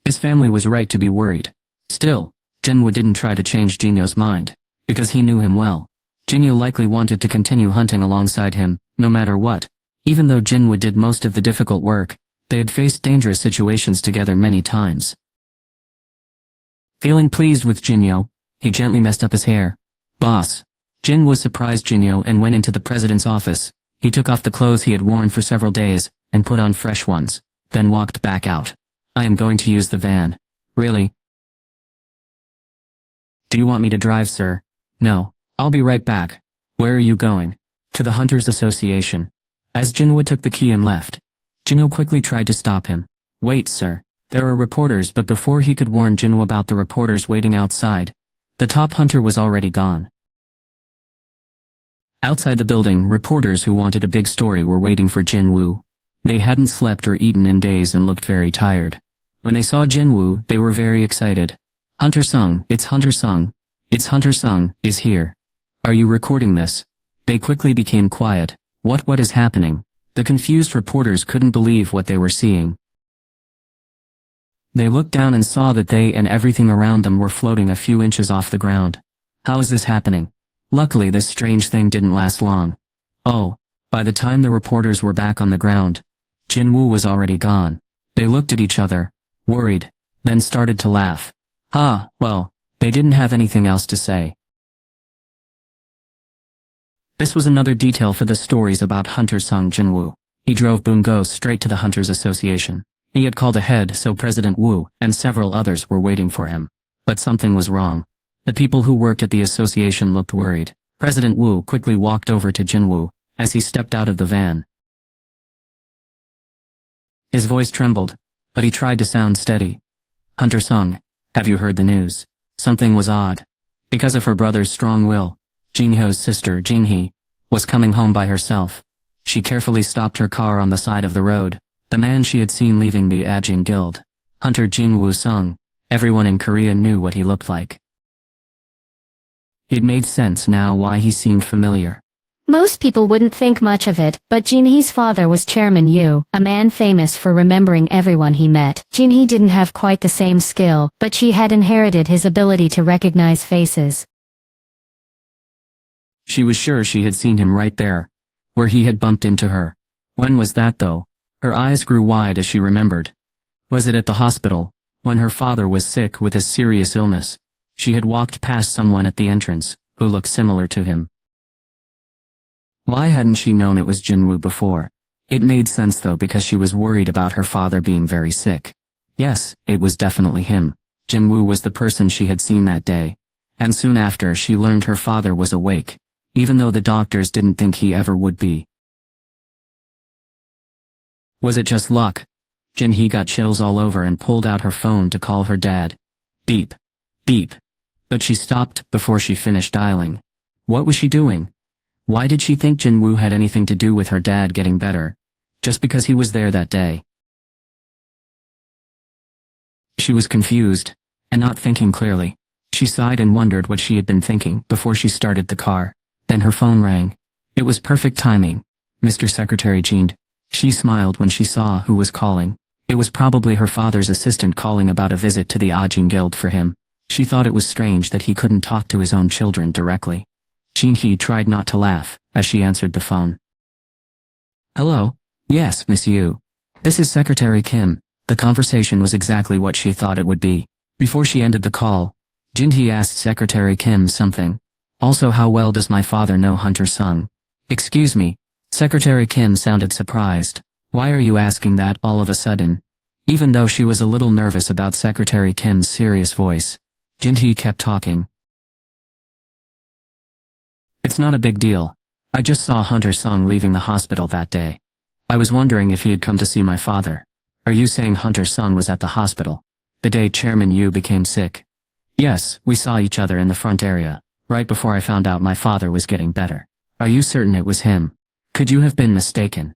His family was right to be worried. Still, Jinwoo didn't try to change Jinyo's mind, because he knew him well. Jinyo likely wanted to continue hunting alongside him, no matter what. Even though Jinwoo did most of the difficult work, they had faced dangerous situations together many times. Feeling pleased with Jinyo, he gently messed up his hair. Boss. Jinwoo surprised Jinyo and went into the president's office. He took off the clothes he had worn for several days, and put on fresh ones, then walked back out. I am going to use the van. Really? Do you want me to drive, sir? No. I'll be right back. Where are you going? To the Hunters Association. As Jinwoo took the key and left, Jinyo quickly tried to stop him. Wait, sir. There are reporters, but before he could warn Jinwoo about the reporters waiting outside, the top hunter was already gone. Outside the building, reporters who wanted a big story were waiting for Jinwoo. They hadn't slept or eaten in days and looked very tired. When they saw Jinwoo, they were very excited. Hunter Sung, it's Hunter Sung. It's Hunter Sung, is here. Are you recording this? They quickly became quiet. What is happening? The confused reporters couldn't believe what they were seeing. They looked down and saw that they and everything around them were floating a few inches off the ground. How is this happening? Luckily, this strange thing didn't last long. Oh, by the time the reporters were back on the ground, Jinwoo was already gone. They looked at each other, worried, then started to laugh. Well, they didn't have anything else to say. This was another detail for the stories about Hunter Sung Jinwoo. He drove Bungo straight to the Hunters Association. He had called ahead so President Wu and several others were waiting for him. But something was wrong. The people who worked at the association looked worried. President Wu quickly walked over to Jinwoo as he stepped out of the van. His voice trembled, but he tried to sound steady. Hunter Sung, have you heard the news? Something was odd. Because of her brother's strong will, Jinhyo's sister, Jinhee, was coming home by herself. She carefully stopped her car on the side of the road. The man she had seen leaving the Ajin Guild, Hunter Jinwoo Sung, everyone in Korea knew what he looked like. It made sense now why he seemed familiar. Most people wouldn't think much of it, but Jinhee's father was Chairman Yu, a man famous for remembering everyone he met. Jinhee didn't have quite the same skill, but she had inherited his ability to recognize faces. She was sure she had seen him right there, where he had bumped into her. When was that though? Her eyes grew wide as she remembered. Was it at the hospital, when her father was sick with a serious illness? She had walked past someone at the entrance, who looked similar to him. Why hadn't she known it was Jinwoo before? It made sense though because she was worried about her father being very sick. Yes, it was definitely him. Jinwoo was the person she had seen that day. And soon after she learned her father was awake, even though the doctors didn't think he ever would be. Was it just luck? Jinhee got chills all over and pulled out her phone to call her dad. Beep. Beep. But she stopped before she finished dialing. What was she doing? Why did she think Jinwoo had anything to do with her dad getting better? Just because he was there that day? She was confused, and not thinking clearly. She sighed and wondered what she had been thinking before she started the car. Then her phone rang. It was perfect timing. Mr. Secretary Jean. She smiled when she saw who was calling. It was probably her father's assistant calling about a visit to the Ajin Guild for him. She thought it was strange that he couldn't talk to his own children directly. Jinhee tried not to laugh as she answered the phone. Hello? Yes, Miss Yu. This is Secretary Kim. The conversation was exactly what she thought it would be. Before she ended the call, Jinhee asked Secretary Kim something. Also, how well does my father know Hunter Sung? Excuse me. Secretary Kim sounded surprised. Why are you asking that all of a sudden? Even though she was a little nervous about Secretary Kim's serious voice, Jinhee kept talking. It's not a big deal. I just saw Hunter Sung leaving the hospital that day. I was wondering if he had come to see my father. Are you saying Hunter Sung was at the hospital the day Chairman Yu became sick? Yes, we saw each other in the front area, right before I found out my father was getting better. Are you certain it was him? Could you have been mistaken?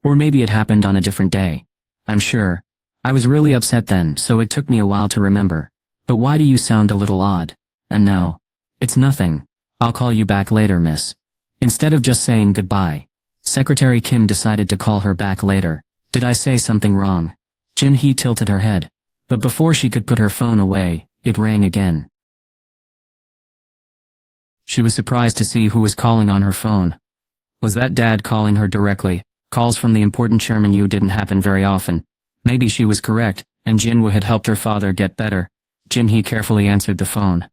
Or maybe it happened on a different day. I'm sure. I was really upset then, so it took me a while to remember. But why do you sound a little odd? And no. It's nothing. I'll call you back later, miss. Instead of just saying goodbye, Secretary Kim decided to call her back later. Did I say something wrong? Jin-hee tilted her head. But before she could put her phone away, it rang again. She was surprised to see who was calling on her phone. Was that Dad calling her directly? Calls from the important Chairman Yu didn't happen very often. Maybe she was correct, and Jinwoo had helped her father get better. Jin-hee carefully answered the phone.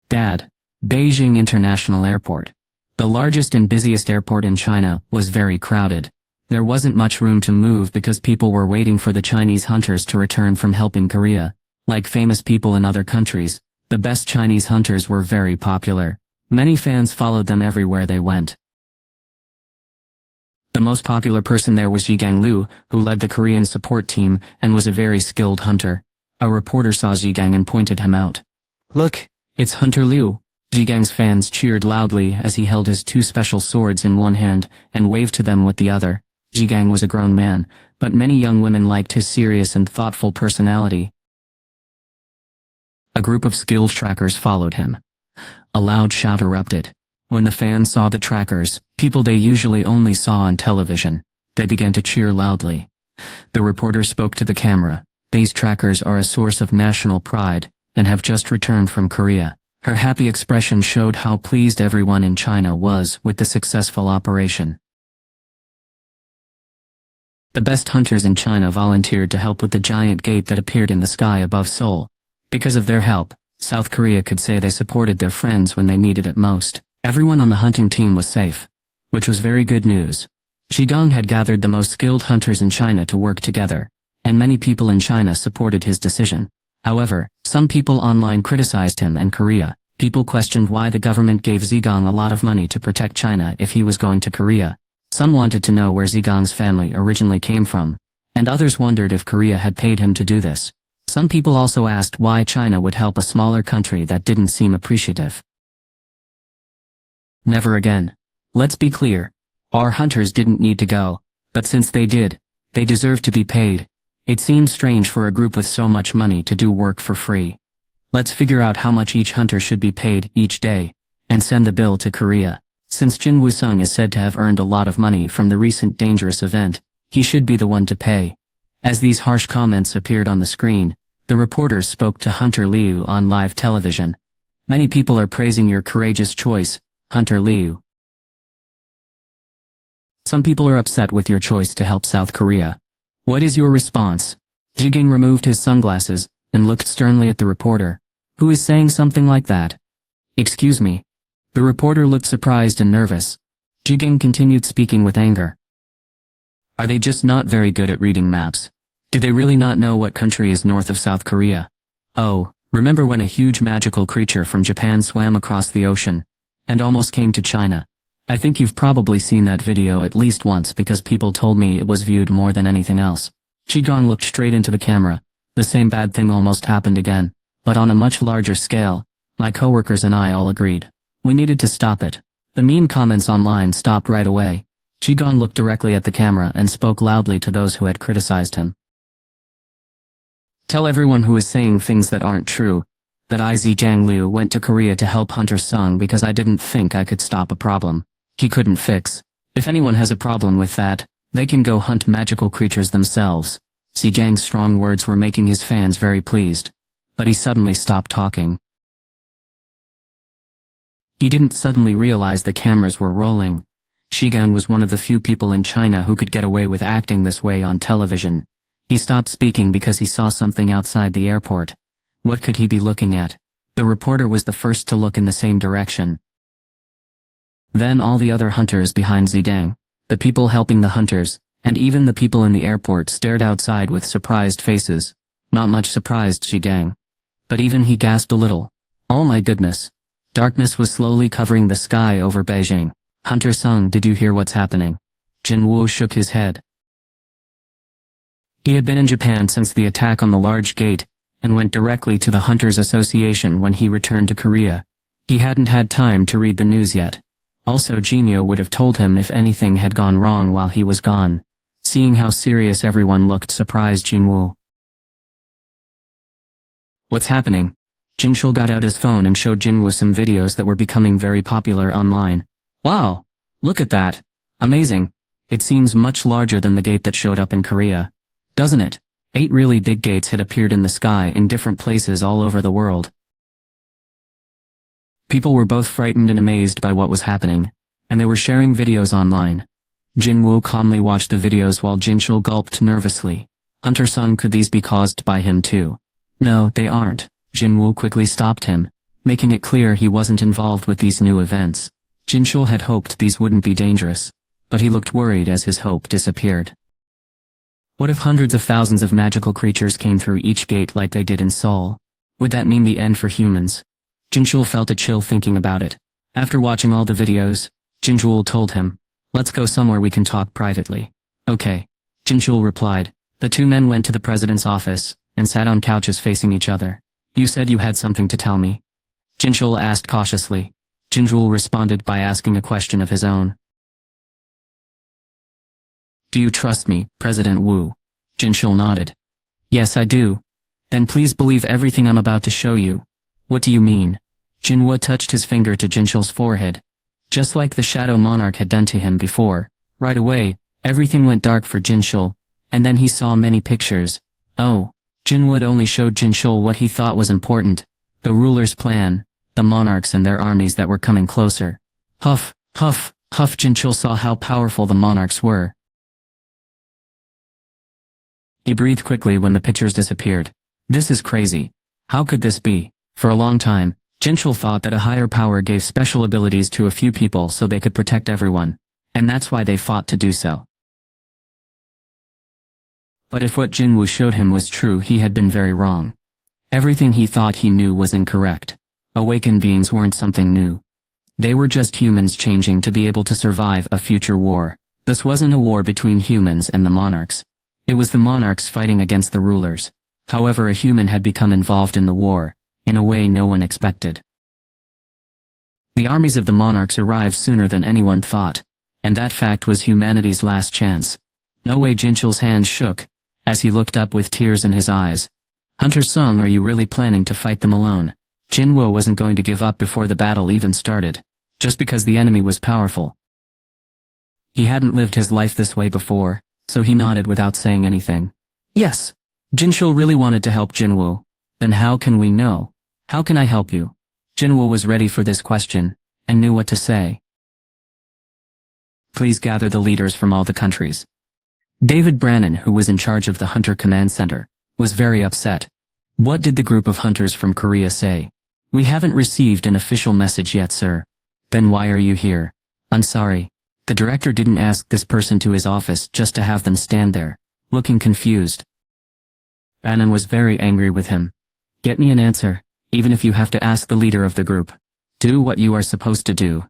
Dad. Beijing International Airport. The largest and busiest airport in China was very crowded. There wasn't much room to move because people were waiting for the Chinese hunters to return from helping Korea. Like famous people in other countries, the best Chinese hunters were very popular. Many fans followed them everywhere they went. The most popular person there was Zhigang Liu, who led the Korean support team and was a very skilled hunter. A reporter saw Zhigang and pointed him out. Look, it's Hunter Liu. Zhigang's fans cheered loudly as he held his two special swords in one hand and waved to them with the other. Zhigang was a grown man, but many young women liked his serious and thoughtful personality. A group of skilled trackers followed him. A loud shout erupted. When the fans saw the trackers, people they usually only saw on television, they began to cheer loudly. The reporter spoke to the camera. These trackers are a source of national pride and have just returned from Korea. Her happy expression showed how pleased everyone in China was with the successful operation. The best hunters in China volunteered to help with the giant gate that appeared in the sky above Seoul. Because of their help, South Korea could say they supported their friends when they needed it most. Everyone on the hunting team was safe, which was very good news. Chugong had gathered the most skilled hunters in China to work together, and many people in China supported his decision. However, some people online criticized him and Korea. People questioned why the government gave Zhigang a lot of money to protect China if he was going to Korea. Some wanted to know where Zhigang's family originally came from, and others wondered if Korea had paid him to do this. Some people also asked why China would help a smaller country that didn't seem appreciative. Never again. Let's be clear. Our hunters didn't need to go, but since they did, they deserve to be paid. It seems strange for a group with so much money to do work for free. Let's figure out how much each hunter should be paid each day, and send the bill to Korea. Since Jin Woo-sung is said to have earned a lot of money from the recent dangerous event, he should be the one to pay. As these harsh comments appeared on the screen, the reporters spoke to Hunter Liu on live television. Many people are praising your courageous choice, Hunter Liu. Some people are upset with your choice to help South Korea. What is your response? Zhigang removed his sunglasses and looked sternly at the reporter. Who is saying something like that? Excuse me. The reporter looked surprised and nervous. Zhigang continued speaking with anger. Are they just not very good at reading maps? Do they really not know what country is north of South Korea? Oh, remember when a huge magical creature from Japan swam across the ocean and almost came to China? I think you've probably seen that video at least once because people told me it was viewed more than anything else. Chugong looked straight into the camera. The same bad thing almost happened again, but on a much larger scale. My coworkers and I all agreed. We needed to stop it. The mean comments online stopped right away. Chugong looked directly at the camera and spoke loudly to those who had criticized him. Tell everyone who is saying things that aren't true that I Zhigang Liu went to Korea to help Hunter Sung because I didn't think I could stop a problem he couldn't fix. If anyone has a problem with that, they can go hunt magical creatures themselves. Zhigang's strong words were making his fans very pleased. But he suddenly stopped talking. He didn't suddenly realize the cameras were rolling. Zhigang was one of the few people in China who could get away with acting this way on television. He stopped speaking because he saw something outside the airport. What could he be looking at? The reporter was the first to look in the same direction. Then all the other hunters behind Zhigang, the people helping the hunters, and even the people in the airport stared outside with surprised faces. Not much surprised Zhigang. But even he gasped a little. Oh my goodness. Darkness was slowly covering the sky over Beijing. Hunter Sung, did you hear what's happening? Jin Woo shook his head. He had been in Japan since the attack on the large gate, and went directly to the Hunters Association when he returned to Korea. He hadn't had time to read the news yet. Also Jinyo would have told him if anything had gone wrong while he was gone. Seeing how serious everyone looked surprised Jinwoo. What's happening? Jinshul got out his phone and showed Jinwoo some videos that were becoming very popular online. Wow! Look at that! Amazing! It seems much larger than the gate that showed up in Korea. doesn't it? 8 really big gates had appeared in the sky in different places all over the world. People were both frightened and amazed by what was happening, and they were sharing videos online. Jinwoo calmly watched the videos while Jinchul gulped nervously. Hunter-sung, could these be caused by him too? No, they aren't. Jinwoo quickly stopped him, making it clear he wasn't involved with these new events. Jinchul had hoped these wouldn't be dangerous, but he looked worried as his hope disappeared. What if hundreds of thousands of magical creatures came through each gate like they did in Seoul? Would that mean the end for humans? Jinchul felt a chill thinking about it. After watching all the videos, Jinchul told him, "Let's go somewhere we can talk privately." Okay. Jinchul replied. The two men went to the president's office, and sat on couches facing each other. You said you had something to tell me? Jinchul asked cautiously. Jinchul responded by asking a question of his own. Do you trust me, President Wu? Jinchul nodded. Yes, I do. Then please believe everything I'm about to show you. What do you mean? Jinwoo touched his finger to Jinchul's forehead. Just like the Shadow Monarch had done to him before, right away, everything went dark for Jinchul, and then he saw many pictures. Oh, Jinwoo only showed Jinchul what he thought was important, the ruler's plan, the monarchs and their armies that were coming closer. Huff, huff, huff. Jinchul saw how powerful the monarchs were. He breathed quickly when the pictures disappeared. This is crazy. How could this be? For a long time, Jinchul thought that a higher power gave special abilities to a few people so they could protect everyone, and that's why they fought to do so. But if what Jinwoo showed him was true, he had been very wrong. Everything he thought he knew was incorrect. Awakened beings weren't something new. They were just humans changing to be able to survive a future war. This wasn't a war between humans and the monarchs. It was the monarchs fighting against the rulers. However, a human had become involved in the war, in a way no one expected. The armies of the monarchs arrived sooner than anyone thought, and that fact was humanity's last chance. No way. Jinchul's hands shook, as he looked up with tears in his eyes. Hunter-sung, are you really planning to fight them alone? Jinwoo wasn't going to give up before the battle even started, just because the enemy was powerful. He hadn't lived his life this way before, so he nodded without saying anything. Yes. Jinchul really wanted to help Jinwoo. Then how can we know? How can I help you? Jinwoo was ready for this question, and knew what to say. Please gather the leaders from all the countries. David Brannon, who was in charge of the Hunter Command Center, was very upset. What did the group of hunters from Korea say? We haven't received an official message yet, sir. Then why are you here? I'm sorry. The director didn't ask this person to his office just to have them stand there, looking confused. Brannon was very angry with him. Get me an answer, even if you have to ask the leader of the group. Do what you are supposed to do.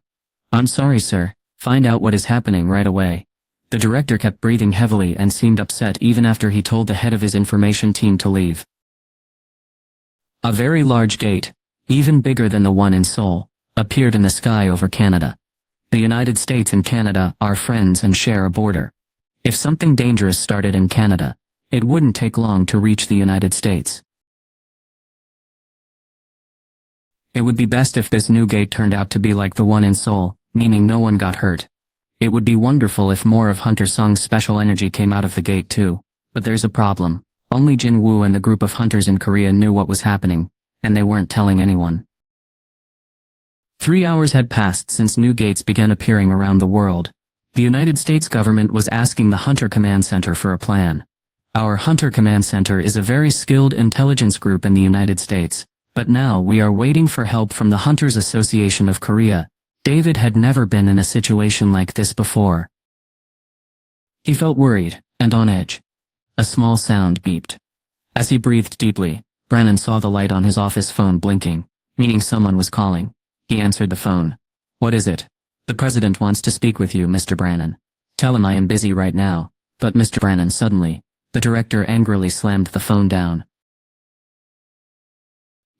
I'm sorry, sir. Find out what is happening right away. The director kept breathing heavily and seemed upset even after he told the head of his information team to leave. A very large gate, even bigger than the one in Seoul, appeared in the sky over Canada. The United States and Canada are friends and share a border. If something dangerous started in Canada, it wouldn't take long to reach the United States. It would be best if this new gate turned out to be like the one in Seoul, meaning no one got hurt. It would be wonderful if more of Hunter-sung's special energy came out of the gate too. But there's a problem. Only Jinwoo and the group of hunters in Korea knew what was happening, and they weren't telling anyone. 3 hours had passed since new gates began appearing around the world. The United States government was asking the Hunter Command Center for a plan. Our Hunter Command Center is a very skilled intelligence group in the United States, but now we are waiting for help from the Hunters Association of Korea. David had never been in a situation like this before. He felt worried, and on edge. A small sound beeped. As he breathed deeply, Brannon saw the light on his office phone blinking, meaning someone was calling. He answered the phone. What is it? The president wants to speak with you, Mr. Brannon. Tell him I am busy right now. But Mr. Brannon, suddenly, the director angrily slammed the phone down.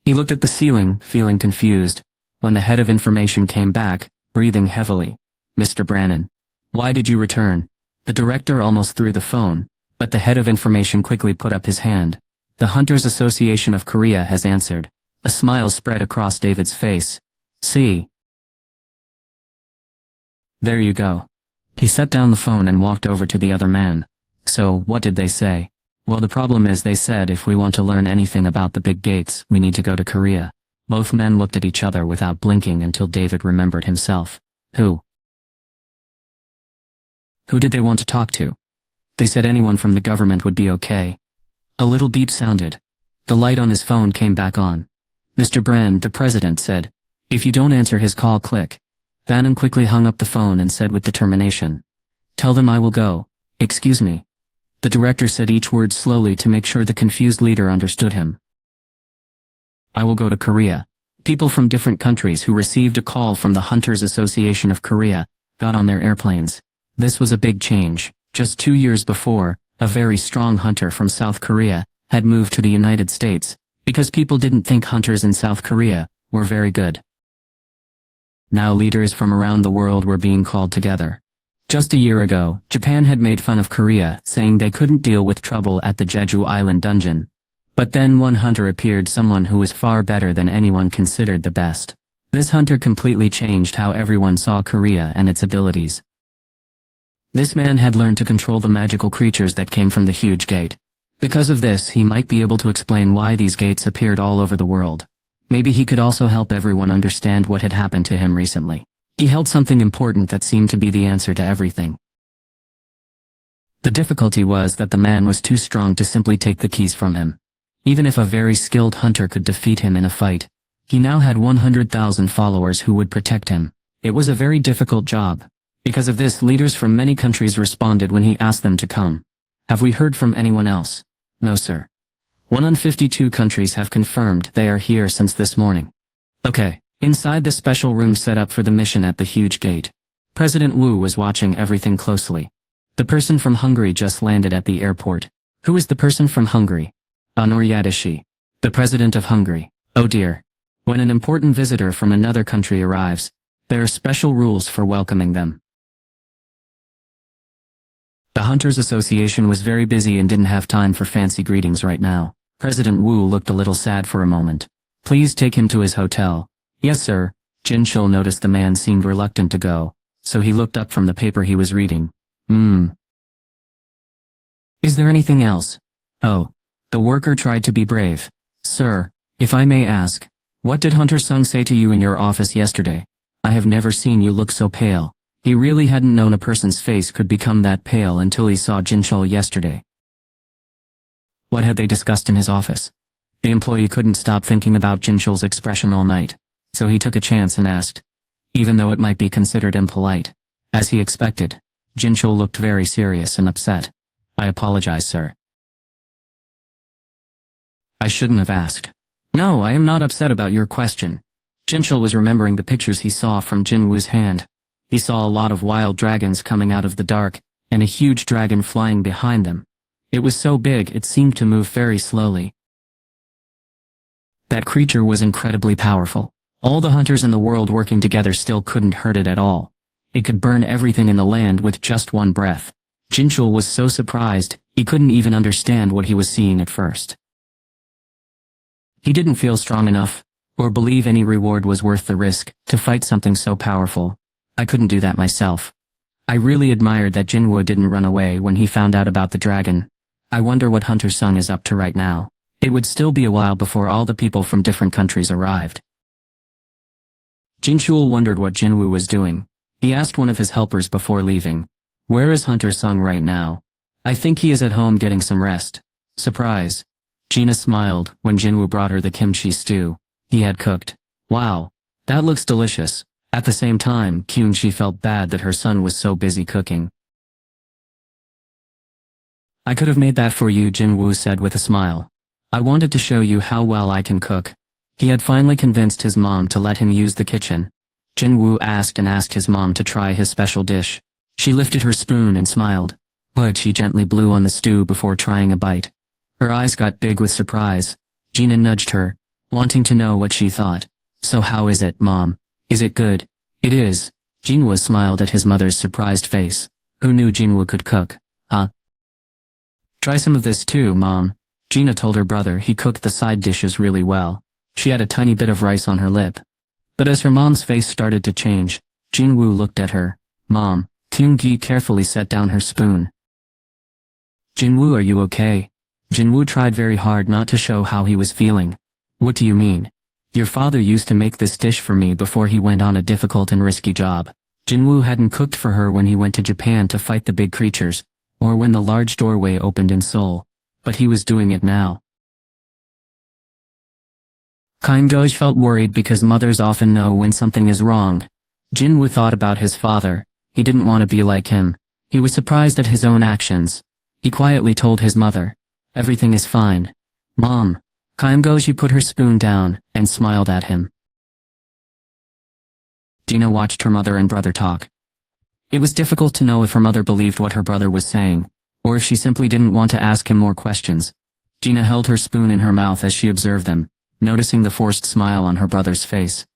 He looked at the ceiling, feeling confused, when the head of information came back, breathing heavily. Mr. Brannon, why did you return? The director almost threw the phone, but the head of information quickly put up his hand. The Hunters Association of Korea has answered. A smile spread across David's face. See. There you go. He set down the phone and walked over to the other man. So, what did they say? Well, the problem is they said if we want to learn anything about the big gates, we need to go to Korea. Both men looked at each other without blinking until David remembered himself. Who? Who did they want to talk to? They said anyone from the government would be okay. A little beep sounded. The light on his phone came back on. Mr. Brand, the president, said, "If you don't answer his call, click." Bannon quickly hung up the phone and said with determination, "Tell them I will go." "Excuse me." The director said each word slowly to make sure the confused leader understood him. "I will go to Korea." People from different countries who received a call from the Hunters Association of Korea got on their airplanes. This was a big change. Just 2 years before, a very strong hunter from South Korea had moved to the United States because people didn't think hunters in South Korea were very good. Now leaders from around the world were being called together. Just a year ago, Japan had made fun of Korea, saying they couldn't deal with trouble at the Jeju Island dungeon. But then one hunter appeared, someone who was far better than anyone considered the best. This hunter completely changed how everyone saw Korea and its abilities. This man had learned to control the magical creatures that came from the huge gate. Because of this, he might be able to explain why these gates appeared all over the world. Maybe he could also help everyone understand what had happened to him recently. He held something important that seemed to be the answer to everything. The difficulty was that the man was too strong to simply take the keys from him. Even if a very skilled hunter could defeat him in a fight, he now had 100,000 followers who would protect him. It was a very difficult job. Because of this, leaders from many countries responded when he asked them to come. "Have we heard from anyone else?" "No, sir. 152 countries have confirmed they are here since this morning." "Okay." Inside the special room set up for the mission at the huge gate, President Wu was watching everything closely. The person from Hungary just landed at the airport. Who is the person from Hungary? Nor Yadashi. The president of Hungary. Oh dear. When an important visitor from another country arrives, there are special rules for welcoming them. The Hunters Association was very busy and didn't have time for fancy greetings right now. President Wu looked a little sad for a moment. "Please take him to his hotel." "Yes, sir." Jin Chul noticed the man seemed reluctant to go, so he looked up from the paper he was reading. Is there anything else?" "Oh." The worker tried to be brave. "Sir, if I may ask, what did Hunter Sung say to you in your office yesterday? I have never seen you look so pale." He really hadn't known a person's face could become that pale until he saw Jin Chul yesterday. What had they discussed in his office? The employee couldn't stop thinking about Jin Chul's expression all night, so he took a chance and asked, even though it might be considered impolite. As he expected, Jin Chul looked very serious and upset. "I apologize, sir. I shouldn't have asked." "No, I am not upset about your question." Jin Chul was remembering the pictures he saw from Jin Wu's hand. He saw a lot of wild dragons coming out of the dark, and a huge dragon flying behind them. It was so big it seemed to move very slowly. That creature was incredibly powerful. All the hunters in the world working together still couldn't hurt it at all. It could burn everything in the land with just one breath. Jin Chul was so surprised, he couldn't even understand what he was seeing at first. He didn't feel strong enough, or believe any reward was worth the risk, to fight something so powerful. "I couldn't do that myself." I really admired that Jinwoo didn't run away when he found out about the dragon. I wonder what Hunter Sung is up to right now. It would still be a while before all the people from different countries arrived. Jin Chul wondered what Jinwoo was doing. He asked one of his helpers before leaving, "Where is Hunter Sung right now?" "I think he is at home getting some rest." Surprise. Gina smiled when Jinwoo brought her the kimchi stew he had cooked. "Wow, that looks delicious." At the same time, Kyung-shi felt bad that her son was so busy cooking. "I could have made that for you," Jinwoo said with a smile. "I wanted to show you how well I can cook." He had finally convinced his mom to let him use the kitchen. Jinwoo asked his mom to try his special dish. She lifted her spoon and smiled, but she gently blew on the stew before trying a bite. Her eyes got big with surprise. Gina nudged her, wanting to know what she thought. "So how is it, Mom? Is it good?" "It is." Jinwoo smiled at his mother's surprised face. Who knew Jinwoo could cook, huh? "Try some of this too, Mom." Gina told her brother he cooked the side dishes really well. She had a tiny bit of rice on her lip. But as her mom's face started to change, Jinwoo looked at her. "Mom." Kyung-gi carefully set down her spoon. "Jinwoo, are you okay?" Jinwoo tried very hard not to show how he was feeling. What do you mean? Your father used to make this dish for me before he went on a difficult and risky job. Jinwoo hadn't cooked for her when he went to Japan to fight the big creatures, or when the large doorway opened in Seoul, but he was doing it now. Kim-goj felt worried because mothers often know when something is wrong. Jinwoo thought about his father. He didn't want to be like him. He was surprised at his own actions. He quietly told his mother, "Everything is fine. Mom." Kim-goj put her spoon down and smiled at him. Gina watched her mother and brother talk. It was difficult to know if her mother believed what her brother was saying, or if she simply didn't want to ask him more questions. Gina held her spoon in her mouth as she observed them, noticing the forced smile on her brother's face.